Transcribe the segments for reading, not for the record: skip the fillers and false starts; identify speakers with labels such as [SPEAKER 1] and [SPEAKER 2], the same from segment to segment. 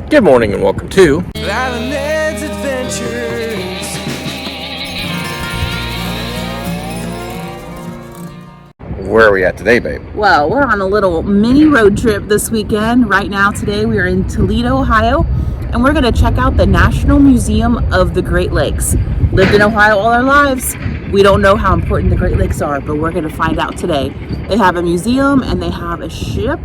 [SPEAKER 1] Good morning and welcome to
[SPEAKER 2] Island's Adventures.
[SPEAKER 1] Where are we at today, babe?
[SPEAKER 3] Well, we're on a little mini road trip this weekend. Right now, today, we are in Toledo, Ohio, and we're going to check out the National Museum of the Great Lakes. Lived in Ohio all our lives. We don't know how important the Great Lakes are, but we're going to find out today. They have a museum and they have a ship,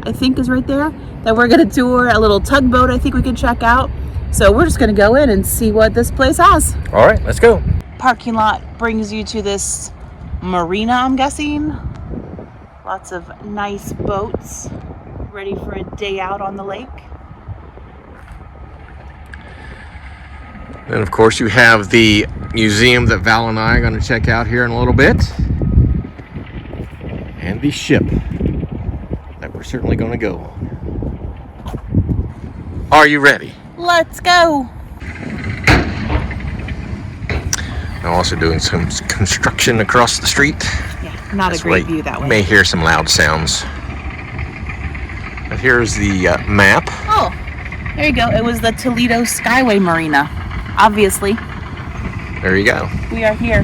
[SPEAKER 3] I think is right there, that we're going to tour. A little tugboat I think we can check out. So we're just going to go in and see what this place has.
[SPEAKER 1] All right, let's go.
[SPEAKER 3] Parking lot brings you to this marina, I'm guessing. Lots of nice boats ready for a day out on the lake.
[SPEAKER 1] And of course you have the museum that Val and I are going to check out here in a little bit. And the ship that we're certainly going to go on. Are you ready?
[SPEAKER 3] Let's go.
[SPEAKER 1] I'm also doing some construction across the street.
[SPEAKER 3] Yeah, not a great view that way.
[SPEAKER 1] You may hear some loud sounds. But here's the map.
[SPEAKER 3] Oh, there you go. It was the Toledo Skyway Marina, obviously.
[SPEAKER 1] There you go.
[SPEAKER 3] We are here.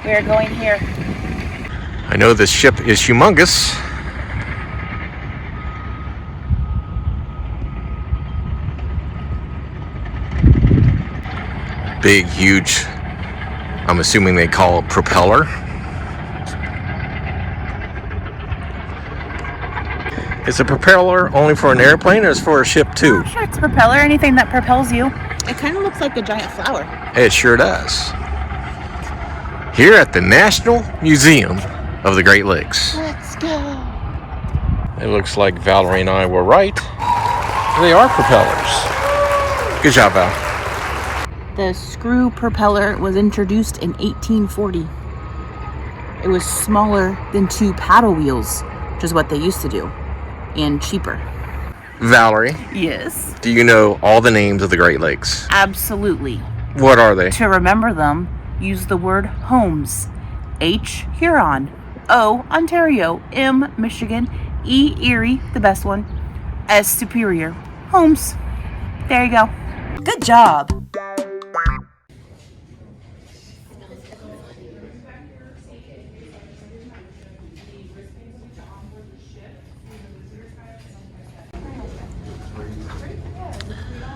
[SPEAKER 3] We are going here.
[SPEAKER 1] I know this ship is humongous. Big, huge, I'm assuming they call it propeller. Is a propeller only for an airplane or is it for a ship too?
[SPEAKER 3] I'm sure it's a propeller, anything that propels you. It kind of looks like a giant flower.
[SPEAKER 1] It sure does. Here at the National Museum of the Great Lakes.
[SPEAKER 3] Let's go.
[SPEAKER 1] It looks like Valerie and I were right. They are propellers. Good job, Val.
[SPEAKER 3] The screw propeller was introduced in 1840. It was smaller than 2 paddle wheels, which is what they used to do, and cheaper.
[SPEAKER 1] Valerie,
[SPEAKER 3] Yes.
[SPEAKER 1] do you know all the names of the Great Lakes?
[SPEAKER 3] Absolutely.
[SPEAKER 1] What are they?
[SPEAKER 3] To remember them, use the word Holmes. H, Huron. O, Ontario. M, Michigan. E, Erie, the best one. S, Superior. Holmes. There you go. Good job.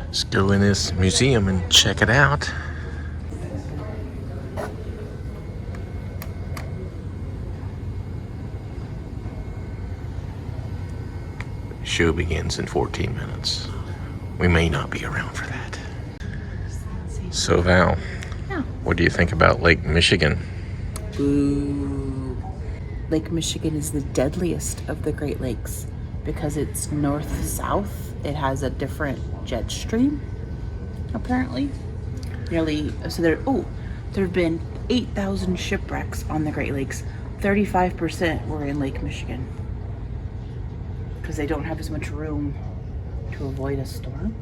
[SPEAKER 1] Let's go in this museum and check it out. Show begins in 14 minutes. We may not be around for that. So Val,
[SPEAKER 3] Yeah.
[SPEAKER 1] what do you think about Lake Michigan?
[SPEAKER 3] Boo. Lake Michigan is the deadliest of the Great Lakes because it's north-south. It has a different jet stream, apparently. There have been 8,000 shipwrecks on the Great Lakes. 35% were in Lake Michigan because they don't have as much room to avoid a storm.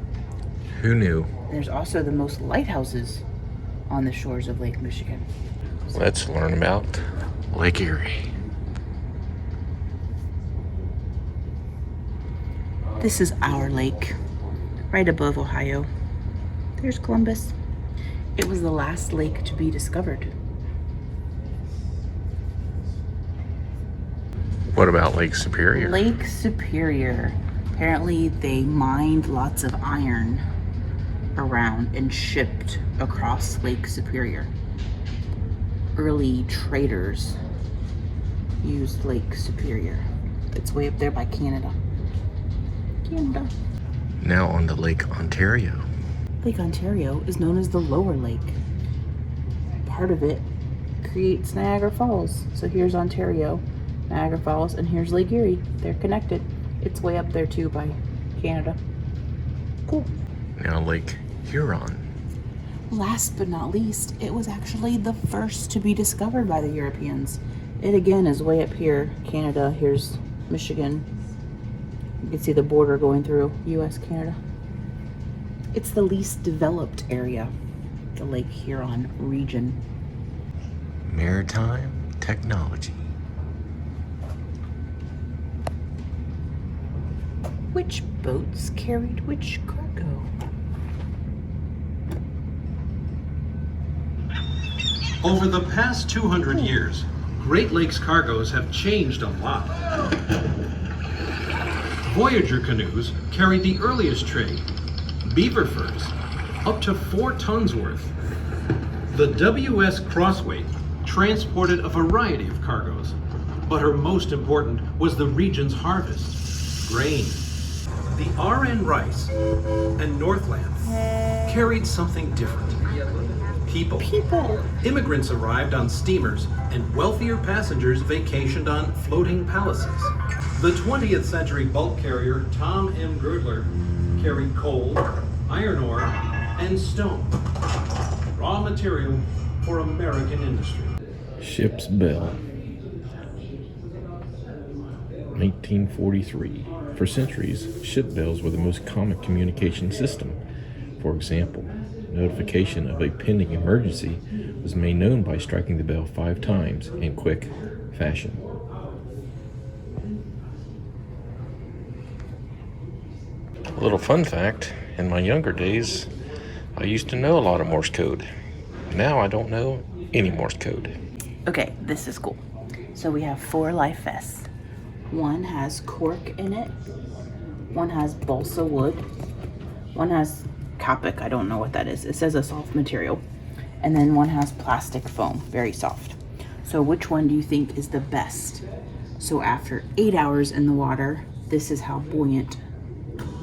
[SPEAKER 1] Who knew?
[SPEAKER 3] There's also the most lighthouses on the shores of Lake Michigan.
[SPEAKER 1] Let's learn about Lake Erie.
[SPEAKER 3] This is our lake, right above Ohio. There's Columbus. It was the last lake to be discovered.
[SPEAKER 1] What about Lake Superior?
[SPEAKER 3] Lake Superior. Apparently they mined lots of iron around and shipped across Lake Superior. Early traders used Lake Superior. It's way up there by Canada.
[SPEAKER 1] Now on to Lake Ontario.
[SPEAKER 3] Lake Ontario is known as the Lower Lake. Part of it creates Niagara Falls. So here's Ontario, Niagara Falls, and here's Lake Erie. They're connected. It's way up there too by Canada. Cool.
[SPEAKER 1] Now Lake Huron.
[SPEAKER 3] Last but not least, it was actually the first to be discovered by the Europeans. It again is way up here, Canada. Here's Michigan. You can see the border going through US, Canada. It's the least developed area, the Lake Huron region.
[SPEAKER 1] Maritime technology.
[SPEAKER 3] Which boats carried which cargo?
[SPEAKER 4] Over the past 200 years, Great Lakes cargoes have changed a lot. Voyager canoes carried the earliest trade, beaver furs, up to 4 tons worth. The W.S. Crossway transported a variety of cargoes, but her most important was the region's harvest, grain. The R.N. Rice and Northland carried something different. People. Immigrants arrived on steamers, and wealthier passengers vacationed on floating palaces. The 20th century bulk carrier Tom M. Girdler carried coal, iron ore, and stone, raw material for American industry.
[SPEAKER 1] Ship's bell. 1943. For centuries, ship bells were the most common communication system. For example, notification of a pending emergency was made known by striking the bell 5 times in quick fashion. A little fun fact, in my younger days, I used to know a lot of Morse code. Now I don't know any Morse code.
[SPEAKER 3] Okay, this is cool. So we have 4 life vests. One has cork in it. One has balsa wood. One has Capic, I don't know what that is. It says a soft material. And then one has plastic foam, very soft. So which one do you think is the best? So after 8 hours in the water, this is how buoyant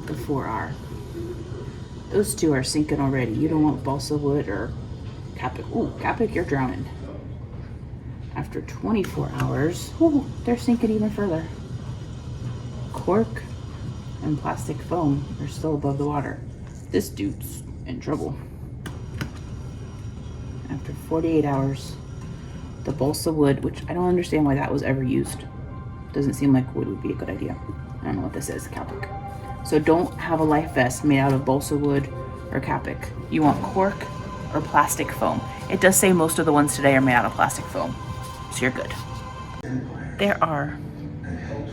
[SPEAKER 3] the 4 are. Those 2 are sinking already. You don't want balsa wood or Capic. Ooh, Capic, you're drowning. After 24 hours, ooh, they're sinking even further. Cork and plastic foam are still above the water. This dude's in trouble. After 48 hours, the balsa wood, which I don't understand why that was ever used. Doesn't seem like wood would be a good idea. I don't know what this is, Capic. So don't have a life vest made out of balsa wood or Capic. You want cork or plastic foam. It does say most of the ones today are made out of plastic foam, so you're good. There are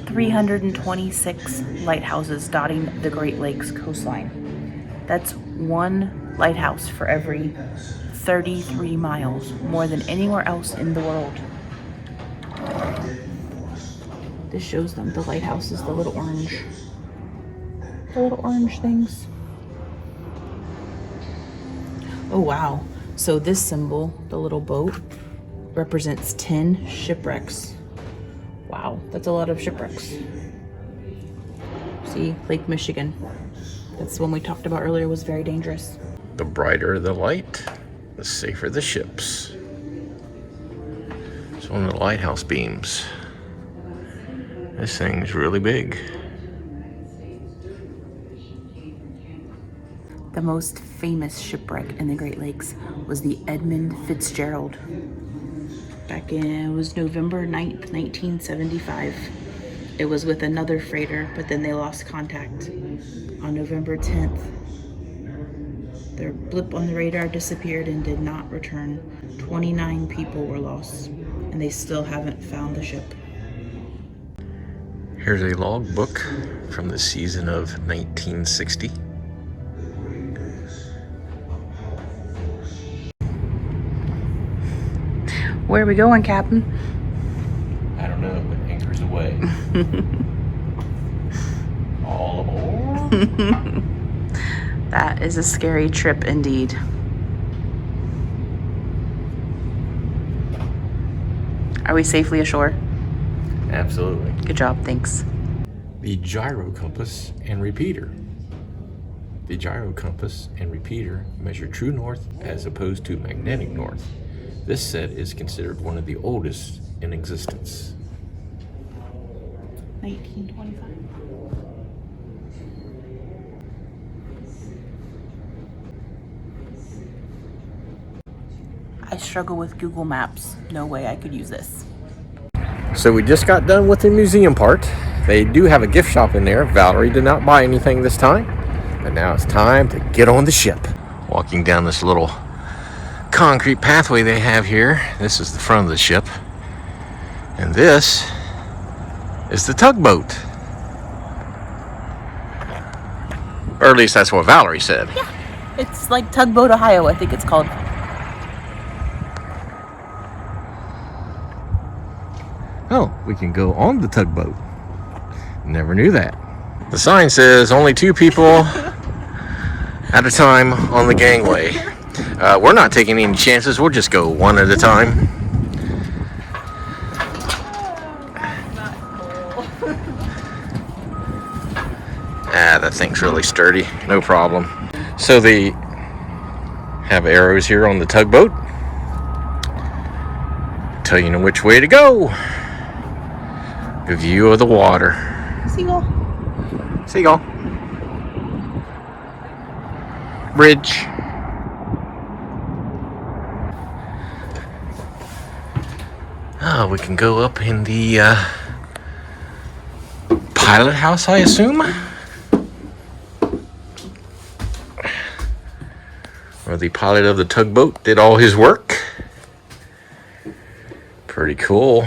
[SPEAKER 3] 326 lighthouses dotting the Great Lakes coastline. That's 1 lighthouse for every 33 miles, more than anywhere else in the world. This shows them the lighthouses, the little orange things. Oh wow, so this symbol, the little boat, represents 10 shipwrecks. Wow, that's a lot of shipwrecks. See, Lake Michigan. That's the one we talked about earlier, was very dangerous.
[SPEAKER 1] The brighter the light, the safer the ships. It's one of the lighthouse beams. This thing's really big.
[SPEAKER 3] The most famous shipwreck in the Great Lakes was the Edmund Fitzgerald. Back in, it was November 9th, 1975. It was with another freighter, but then they lost contact. On November 10th, their blip on the radar disappeared and did not return. 29 people were lost, and they still haven't found the ship.
[SPEAKER 1] Here's a logbook from the season of 1960.
[SPEAKER 3] Where are we going, Captain?
[SPEAKER 1] I don't know, but anchors away. All aboard.
[SPEAKER 3] That is a scary trip indeed. Are we safely ashore?
[SPEAKER 1] Absolutely.
[SPEAKER 3] Good job, thanks.
[SPEAKER 1] The gyro compass and repeater. The gyro compass and repeater measure true north as opposed to magnetic north. This set is considered one of the oldest in existence.
[SPEAKER 3] 1925. I struggle with Google Maps. No way I could use this.
[SPEAKER 1] So we just got done with the museum part. They do have a gift shop in there. Valerie did not buy anything this time, but now it's time to get on the ship. Walking down this little concrete pathway they have here. This is the front of the ship, and this is the tugboat. Or at least that's what Valerie said.
[SPEAKER 3] Yeah. It's like Tugboat, Ohio, I think it's called.
[SPEAKER 1] Oh, we can go on the tugboat. Never knew that. The sign says only 2 people at a time on the gangway. We're not taking any chances. We'll just go one at a time. That thing's really sturdy. No problem. So they have arrows here on the tugboat. Tell you which way to go. A view of the water.
[SPEAKER 3] Seagull.
[SPEAKER 1] Seagull. Bridge. Oh, we can go up in the pilot house, I assume. Where the pilot of the tugboat did all his work. Pretty cool.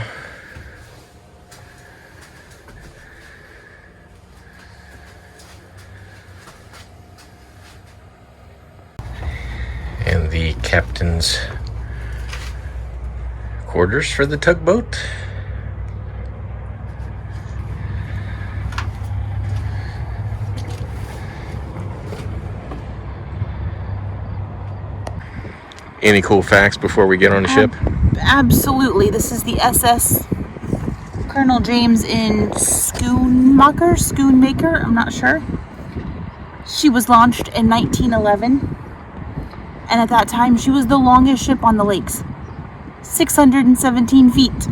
[SPEAKER 1] And the captain's quarters for the tugboat. Any cool facts before we get on the ship?
[SPEAKER 3] Absolutely. This is the SS Colonel James in Schoonmaker, I'm not sure. She was launched in 1911. And at that time, she was the longest ship on the lakes. 617 feet.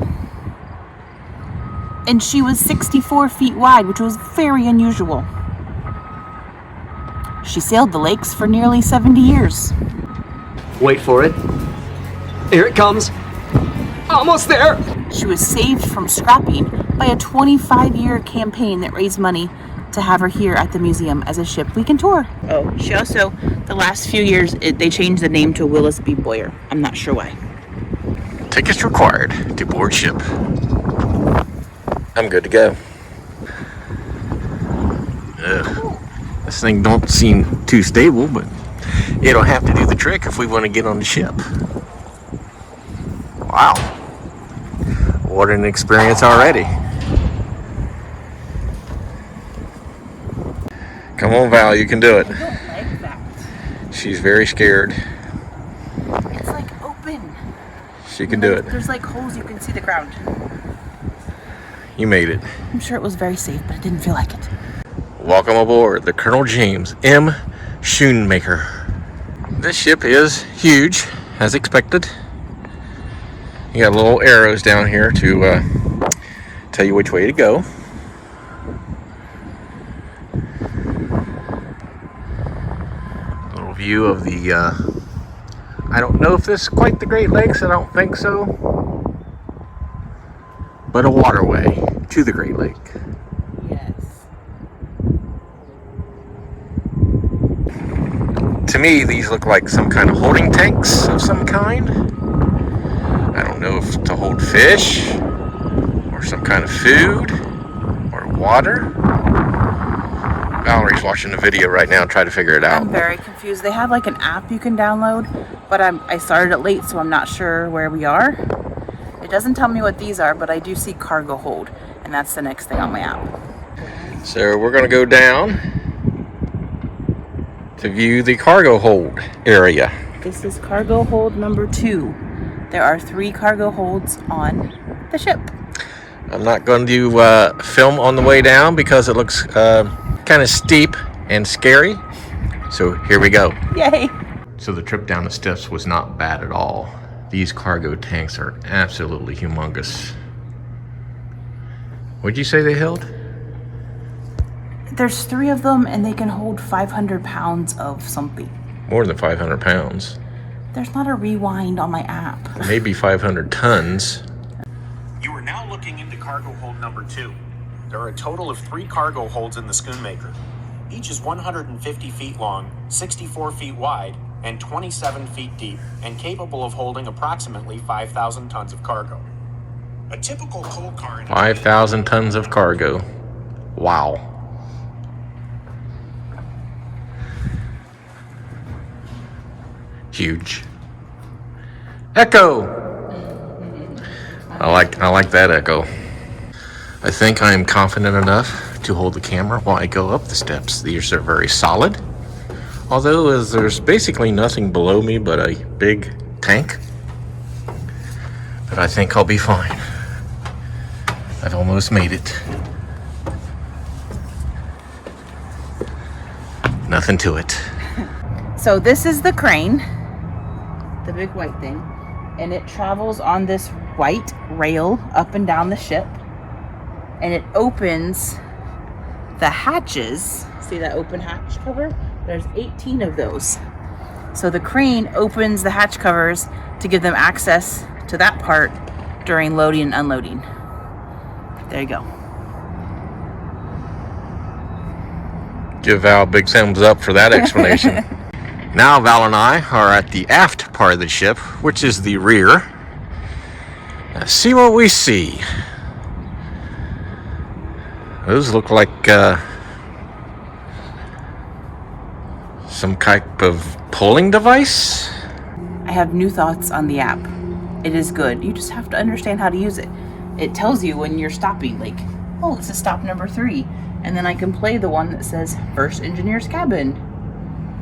[SPEAKER 3] And she was 64 feet wide, which was very unusual. She sailed the lakes for nearly 70 years.
[SPEAKER 5] Wait for it. Here it comes. Almost there.
[SPEAKER 3] She was saved from scrapping by a 25-year campaign that raised money to have her here at the museum as a ship we can tour. Oh, she also, the last few years, they changed the name to Willis B. Boyer. I'm not sure why.
[SPEAKER 1] Tickets required to board ship. I'm good to go. Ugh. This thing don't seem too stable, but it'll have to do the trick if we want to get on the ship. Wow. What an experience already. Come on, Val, you can do it.
[SPEAKER 3] I don't like that.
[SPEAKER 1] She's very scared.
[SPEAKER 3] It's like open.
[SPEAKER 1] She can do it.
[SPEAKER 3] There's like holes you can see the ground.
[SPEAKER 1] You made it.
[SPEAKER 3] I'm sure it was very safe, but it didn't feel like it.
[SPEAKER 1] Welcome aboard the Colonel James M. Schoonmaker. This ship is huge, as expected. You got little arrows down here to tell you which way to go. Little view of the, I don't know if this is quite the Great Lakes, I don't think so. But a waterway to the Great Lake.
[SPEAKER 3] Yes.
[SPEAKER 1] To me, these look like some kind of holding tanks of some kind. I don't know if to hold fish, or some kind of food, or water. Valerie's watching the video right now and trying to figure it out.
[SPEAKER 3] I'm very confused. They have like an app you can download, but I started it late, so I'm not sure where we are. It doesn't tell me what these are, but I do see cargo hold, and that's the next thing on my app.
[SPEAKER 1] So we're going to go down to view the cargo hold area.
[SPEAKER 3] This is cargo hold number 2. There are 3 cargo holds on the ship.
[SPEAKER 1] I'm not going to film on the way down because it looks kind of steep and scary. So here we go.
[SPEAKER 3] Yay!
[SPEAKER 1] So the trip down the steps was not bad at all. These cargo tanks are absolutely humongous. What'd you say they held?
[SPEAKER 3] There's 3 of them, and they can hold 500 pounds of something.
[SPEAKER 1] More than 500 pounds.
[SPEAKER 3] There's not a rewind on my app.
[SPEAKER 1] Maybe 500 tons.
[SPEAKER 6] You are now looking into cargo hold number 2. There are a total of 3 cargo holds in the Schoonmaker. Each is 150 feet long, 64 feet wide, and 27 feet deep, and capable of holding approximately 5,000 tons of cargo. A typical coal car...
[SPEAKER 1] 5,000 tons of cargo. Wow. Huge. Echo! I like that echo. I think I am confident enough to hold the camera while I go up the steps. These are very solid. Although as there's basically nothing below me but a big tank. But I think I'll be fine. I've almost made it. Nothing to it.
[SPEAKER 3] So this is the crane, the big white thing, and it travels on this white rail up and down the ship, and it opens the hatches. See that open hatch cover? There's 18 of those. So the crane opens the hatch covers to give them access to that part during loading and unloading. There you go.
[SPEAKER 1] Give Val a big thumbs up for that explanation. Now Val and I are at the aft part of the ship, which is the rear. Let's see what we see. Those look like some type of pulling device.
[SPEAKER 3] I have new thoughts on the app. It is good. You just have to understand how to use it. It tells you when you're stopping, like, oh, this is stop number 3. And then I can play the one that says first engineer's cabin.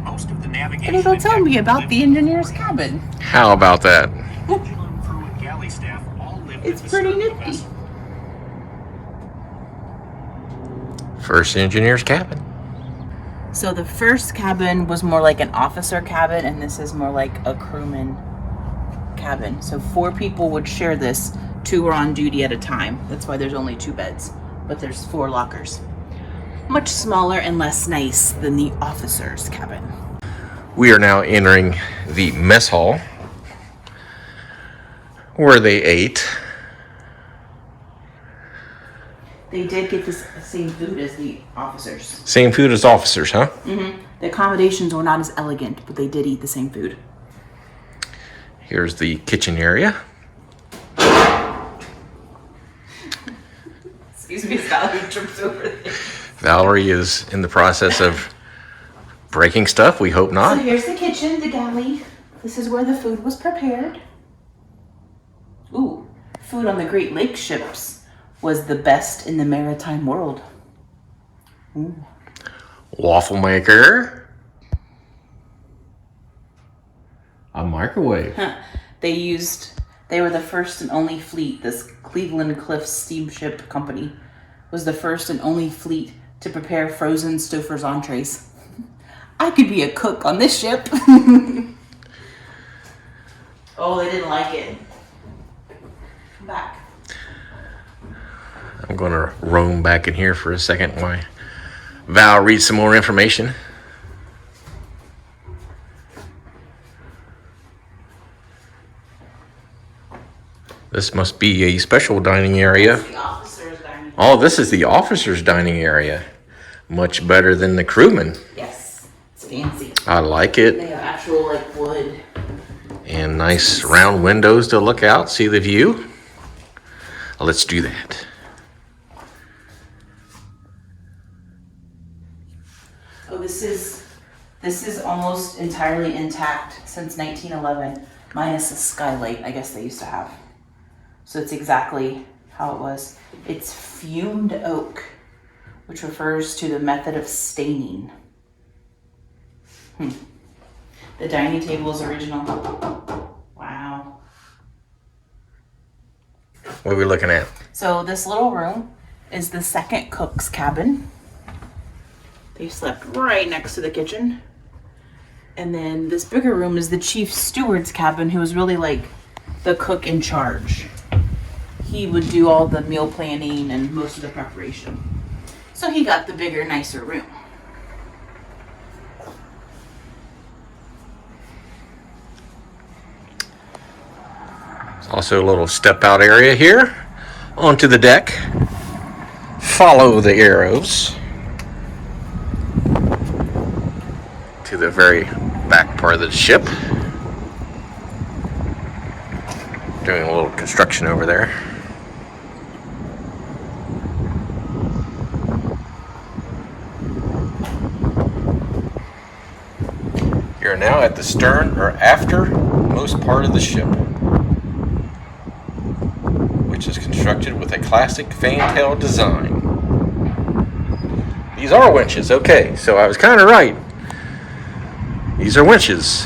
[SPEAKER 6] Most of the navigation
[SPEAKER 3] And it'll tell me about the engineer's cabin.
[SPEAKER 1] How about that?
[SPEAKER 6] crew and galley staff all lived
[SPEAKER 3] It's
[SPEAKER 6] at the
[SPEAKER 3] pretty
[SPEAKER 6] stern of the
[SPEAKER 3] nifty.
[SPEAKER 6] vessel.
[SPEAKER 1] First engineer's cabin.
[SPEAKER 3] So the first cabin was more like an officer cabin, and this is more like a crewman cabin. So 4 people would share this. 2 were on duty at a time. That's why there's only 2 beds, but there's 4 lockers. Much smaller and less nice than the officer's cabin.
[SPEAKER 1] We are now entering the mess hall where they ate.
[SPEAKER 3] They did get the same food as the officers.
[SPEAKER 1] Same food as officers, huh?
[SPEAKER 3] The accommodations were not as elegant, but they did eat the same food.
[SPEAKER 1] Here's the kitchen area.
[SPEAKER 3] Excuse me, Valerie trips over there.
[SPEAKER 1] Valerie is in the process of breaking stuff. We hope
[SPEAKER 3] So
[SPEAKER 1] not.
[SPEAKER 3] here's the kitchen, the galley. This is where the food was prepared. Ooh, food on the Great Lakes ships was the best in the maritime world.
[SPEAKER 1] Waffle maker. A microwave.
[SPEAKER 3] They were the first and only fleet. This Cleveland Cliffs Steamship Company was the first and only fleet to prepare frozen Stouffer's entrees. I could be a cook on this ship. Oh, they didn't like it. Come back.
[SPEAKER 1] I'm going to roam back in here for a second while Val reads some more information. This must be a special dining area.
[SPEAKER 3] The officer's dining.
[SPEAKER 1] Oh, this is the officer's dining area. Much better than the crewman.
[SPEAKER 3] Yes, it's fancy.
[SPEAKER 1] I like it.
[SPEAKER 3] They have actual like wood.
[SPEAKER 1] And nice round windows to look out, see the view. Let's do that.
[SPEAKER 3] Oh, this is almost entirely intact since 1911, minus a skylight I guess they used to have. So it's exactly how it was. It's fumed oak, which refers to the method of staining. The dining table is original. Wow.
[SPEAKER 1] What are we looking at?
[SPEAKER 3] So this little room is the second cook's cabin. They slept right next to the kitchen. And then this bigger room is the chief steward's cabin, who was really like the cook in charge. He would do all the meal planning and most of the preparation. So he got the bigger, nicer room.
[SPEAKER 1] There's also a little step out area here onto the deck. Follow the arrows to the very back part of the ship. Doing a little construction over there. We are now at the stern or aftermost part of the ship, which is constructed with a classic fantail design. These are winches, okay, so I was kind of right. These are winches.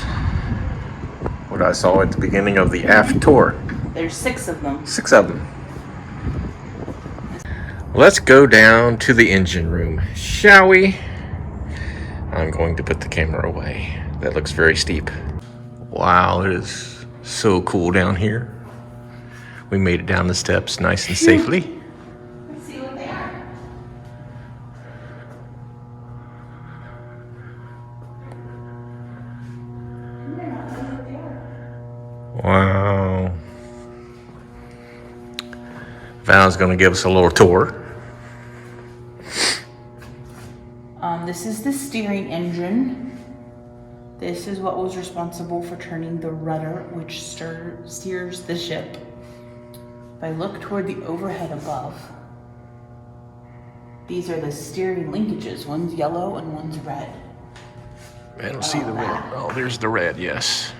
[SPEAKER 1] What I saw at the beginning of the aft tour.
[SPEAKER 3] There's 6 of them.
[SPEAKER 1] 6 of them. Let's go down to the engine room, shall we? I'm going to put the camera away. That looks very steep. Wow, it is so cool down here. We made it down the steps nice and safely.
[SPEAKER 3] Let's see what they are.
[SPEAKER 1] Wow. Val's going to give us a little tour.
[SPEAKER 3] This is the steering engine. This is what was responsible for turning the rudder, which steers the ship. If I look toward the overhead above, these are the steering linkages. One's yellow and one's red.
[SPEAKER 1] I don't see the red. Oh, there's the red, yes.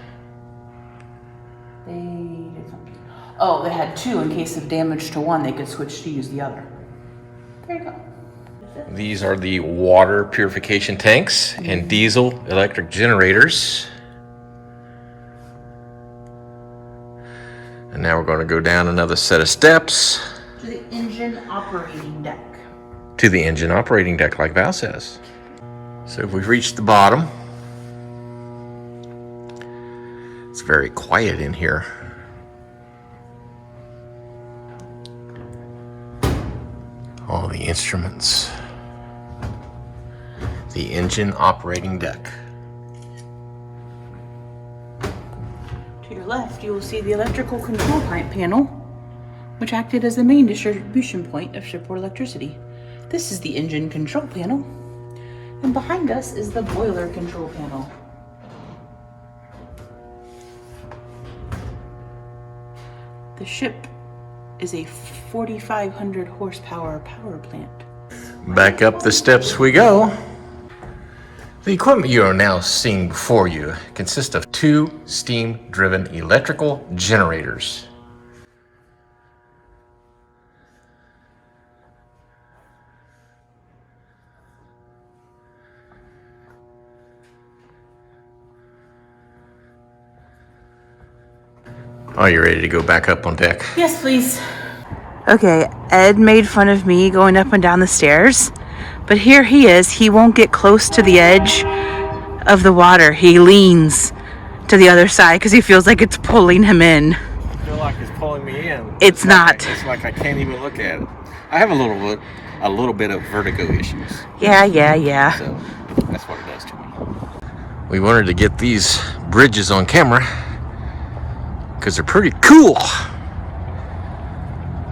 [SPEAKER 3] They did something. Oh, they had 2 in case of damage to one. They could switch to use the other. There you go.
[SPEAKER 1] These are the water purification tanks and diesel electric generators. And now we're going to go down another set of steps.
[SPEAKER 3] To the engine operating deck.
[SPEAKER 1] To the engine operating deck, like Val says. So if we've reached the bottom, it's very quiet in here. All the instruments. The engine operating deck.
[SPEAKER 3] To your left, you will see the electrical control panel, which acted as the main distribution point of shipboard electricity. This is the engine control panel, and behind us is the boiler control panel. The ship is a 4,500 horsepower power plant.
[SPEAKER 1] Back up the steps we go. The equipment you are now seeing before you consists of 2 steam-driven electrical generators. Are you ready to go back up on deck?
[SPEAKER 3] Yes, please. Okay, Ed made fun of me going up and down the stairs, but here he is. He won't get close to the edge of the water. He leans to the other side because he feels like it's pulling him in.
[SPEAKER 1] I feel like it's pulling me in.
[SPEAKER 3] It's not.
[SPEAKER 1] It's like I can't even look at it. I have a little bit of vertigo issues.
[SPEAKER 3] Yeah.
[SPEAKER 1] So that's what it does to me. We wanted to get these bridges on camera because they're pretty cool.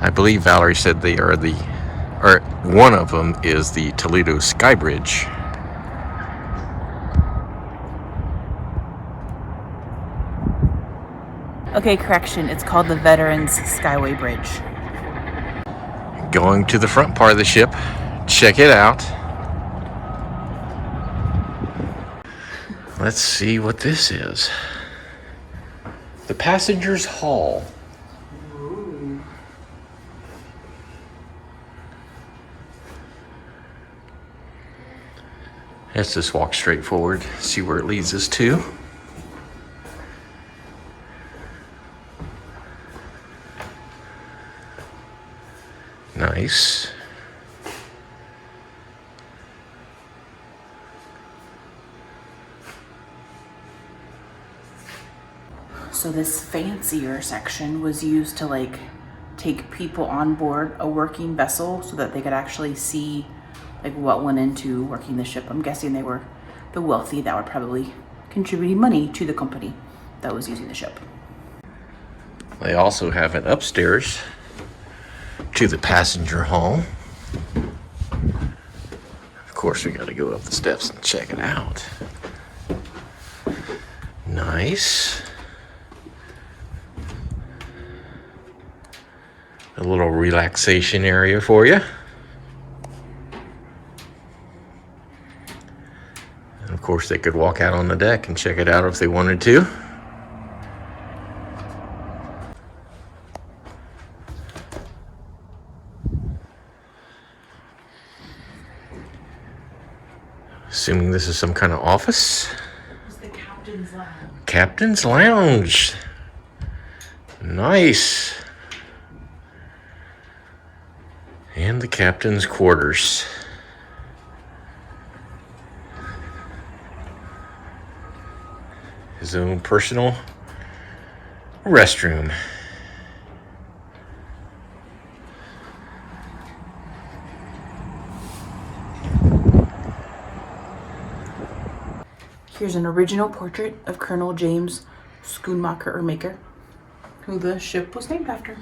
[SPEAKER 1] I believe Valerie said they are one of them is the Toledo Sky Bridge.
[SPEAKER 3] Okay, correction. It's called the Veterans Skyway Bridge.
[SPEAKER 1] Going to the front part of the ship. Check it out. Let's see what this is. The Passengers Hall. Let's just walk straight forward, see where it leads us to. Nice.
[SPEAKER 3] So this fancier section was used to take people on board a working vessel so that they could actually see what went into working the ship. I'm guessing they were the wealthy that were probably contributing money to the company that was using the ship.
[SPEAKER 1] They also have it upstairs to the passenger hall. Of course, we got to go up the steps and check it out. Nice. A little relaxation area for you. course, they could walk out on the deck and check it out if they wanted to. Assuming this is some kind of office.
[SPEAKER 3] It's the captain's lounge.
[SPEAKER 1] Captain's Lounge. Nice. And the captain's quarters. His own personal restroom.
[SPEAKER 3] Here's an original portrait of Colonel James Schoonmaker or Maker, who the ship was named after.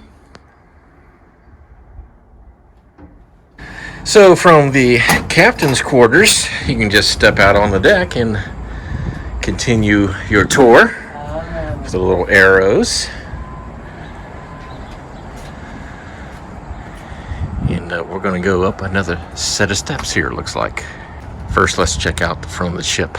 [SPEAKER 1] So from the captain's quarters, you can just step out on the deck and continue your tour with the little arrows. And we're going to go up another set of steps here, it looks like. First, let's check out the front of the ship.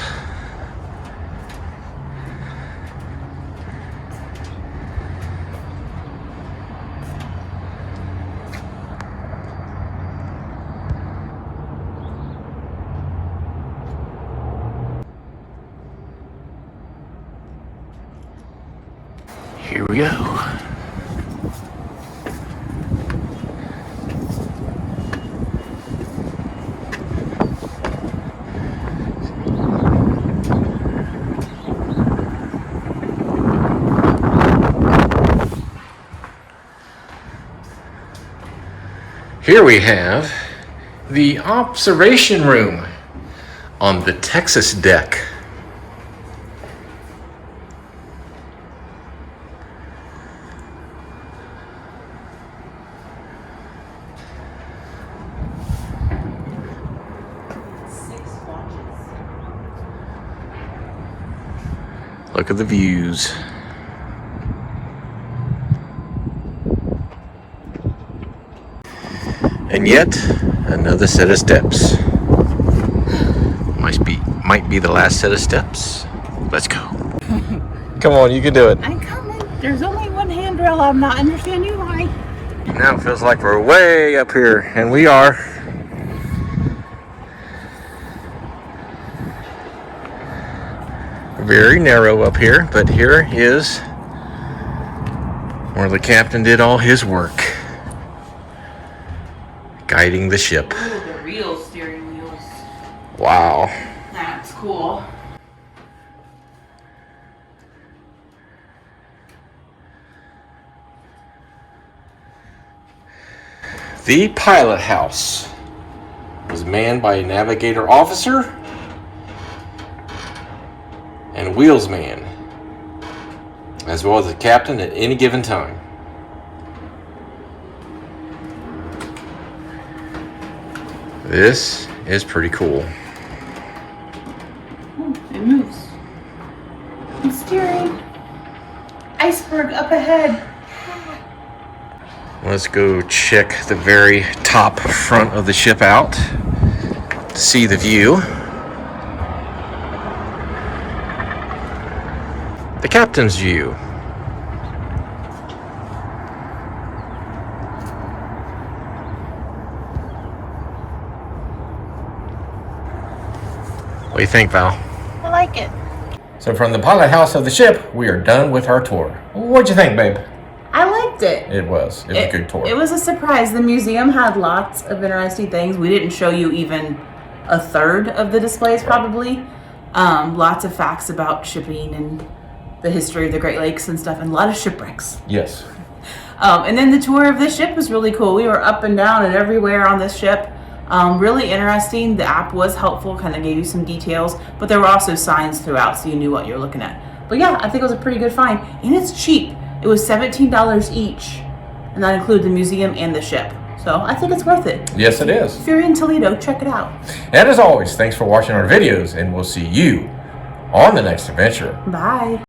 [SPEAKER 1] Here we go. Here we have the observation room on the Texas deck. Look at the views. And yet another set of steps. Might be the last set of steps. Let's go. Come on, you can do it.
[SPEAKER 3] I'm coming. There's only one handrail. I'm not understanding why.
[SPEAKER 1] Now it feels like we're way up here, and we are. Very narrow up here, but here is where the captain did all his work, guiding the ship.
[SPEAKER 3] Ooh, the real steering wheels.
[SPEAKER 1] Wow.
[SPEAKER 3] That's cool.
[SPEAKER 1] The pilot house was manned by a navigator officer and wheelsman, as well as the captain at any given time. This is pretty cool.
[SPEAKER 3] Ooh, it moves. I'm steering. Iceberg up ahead.
[SPEAKER 1] Let's go check the very top front of the ship out to see the view. The captain's view. What do you think, Val?
[SPEAKER 3] I like it.
[SPEAKER 1] So from the pilot house of the ship, we are done with our tour. What'd you think, babe?
[SPEAKER 3] I liked it.
[SPEAKER 1] It was a good tour.
[SPEAKER 3] It was a surprise. The museum had lots of interesting things. We didn't show you even a third of the displays, probably. Lots of facts about shipping and the history of the Great Lakes and stuff, and a lot of shipwrecks.
[SPEAKER 1] Yes.
[SPEAKER 3] And then the tour of the ship was really cool. We were up and down and everywhere on this ship. Really interesting. The app was helpful, kind of gave you some details, but there were also signs throughout so you knew what you're looking at. But yeah, I think it was a pretty good find, and it's cheap. It was $17 each, and that included the museum and the ship. So I think it's worth it.
[SPEAKER 1] Yes, it is.
[SPEAKER 3] If you're in Toledo, check it out.
[SPEAKER 1] And as always, thanks for watching our videos, and we'll see you on the next adventure.
[SPEAKER 3] Bye.